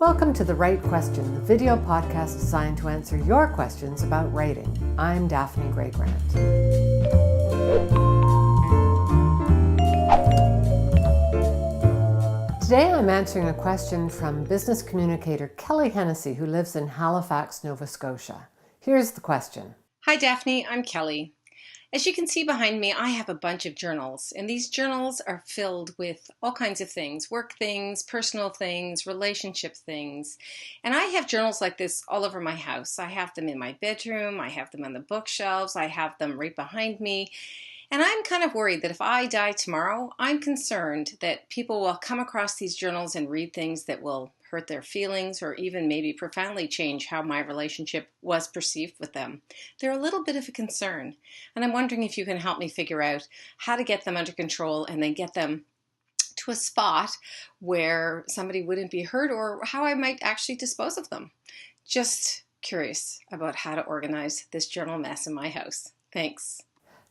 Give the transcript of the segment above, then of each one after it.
Welcome to The Right Question, the video podcast designed to answer your questions about writing. I'm Daphne Gray-Grant. Today I'm answering a question from business communicator Kelly Hennessy, who lives in Halifax, Nova Scotia. Here's the question. Hi Daphne, I'm Kelly. As you can see behind me, I have a bunch of journals, and these journals are filled with all kinds of things, work things, personal things, relationship things. And I have journals like this all over my house. I have them in my bedroom, I have them on the bookshelves, I have them right behind me. And I'm kind of worried that if I die tomorrow, I'm concerned that people will come across these journals and read things that will hurt their feelings or even maybe profoundly change how my relationship was perceived with them. They're a little bit of a concern, and I'm wondering if you can help me figure out how to get them under control and then get them to a spot where somebody wouldn't be hurt, or how I might actually dispose of them. Just curious about how to organize this journal mess in my house. Thanks.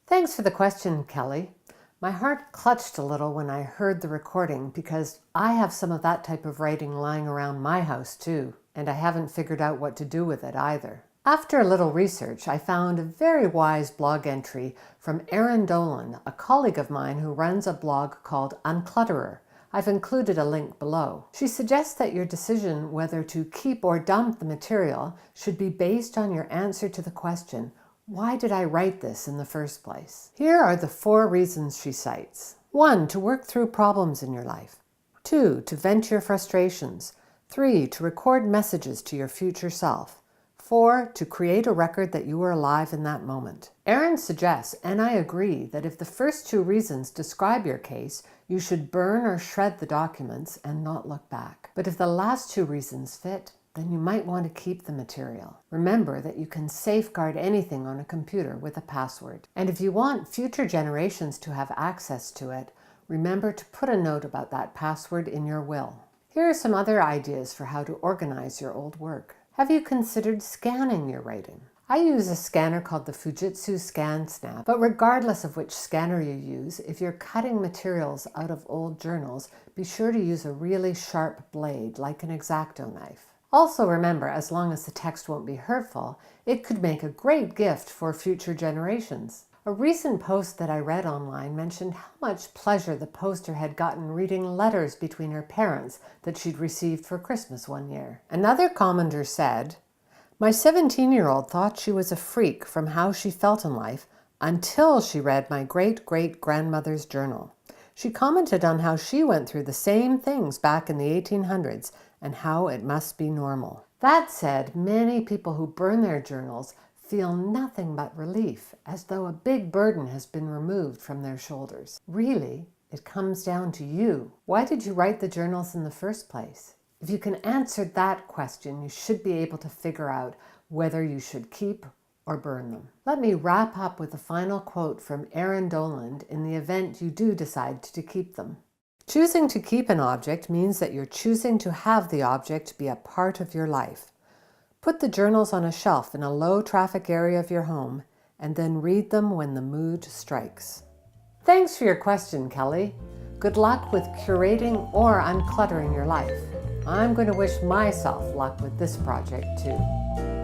Thanks for the question, Kelly. My heart clutched a little when I heard the recording because I have some of that type of writing lying around my house too, and I haven't figured out what to do with it either. After a little research, I found a very wise blog entry from Erin Dolan, a colleague of mine who runs a blog called Unclutterer. I've included a link below. She suggests that your decision whether to keep or dump the material should be based on your answer to the question, why did I write this in the first place? Here are the 4 reasons she cites. 1. To work through problems in your life. 2. To vent your frustrations. 3. To record messages to your future self. 4. To create a record that you were alive in that moment. Erin suggests, and I agree, that if the first 2 reasons describe your case, you should burn or shred the documents and not look back. But if the last 2 reasons fit, then you might want to keep the material. Remember that you can safeguard anything on a computer with a password. And if you want future generations to have access to it, remember to put a note about that password in your will. Here are some other ideas for how to organize your old work. Have you considered scanning your writing? I use a scanner called the Fujitsu ScanSnap, but regardless of which scanner you use, if you're cutting materials out of old journals, be sure to use a really sharp blade like an X-Acto knife. Also remember, as long as the text won't be hurtful, it could make a great gift for future generations. A recent post that I read online mentioned how much pleasure the poster had gotten reading letters between her parents that she'd received for Christmas one year. Another commenter said, "My 17-year-old thought she was a freak from how she felt in life until she read my great-great-grandmother's journal. She commented on how she went through the same things back in the 1800s and how it must be normal." That said, many people who burn their journals feel nothing but relief, as though a big burden has been removed from their shoulders. Really, it comes down to you. Why did you write the journals in the first place? If you can answer that question, you should be able to figure out whether you should keep or burn them. Let me wrap up with a final quote from Erin Dolan in the event you do decide to keep them. Choosing to keep an object means that you're choosing to have the object be a part of your life. Put the journals on a shelf in a low-traffic area of your home and then read them when the mood strikes. Thanks for your question, Kelly. Good luck with curating or uncluttering your life. I'm going to wish myself luck with this project too.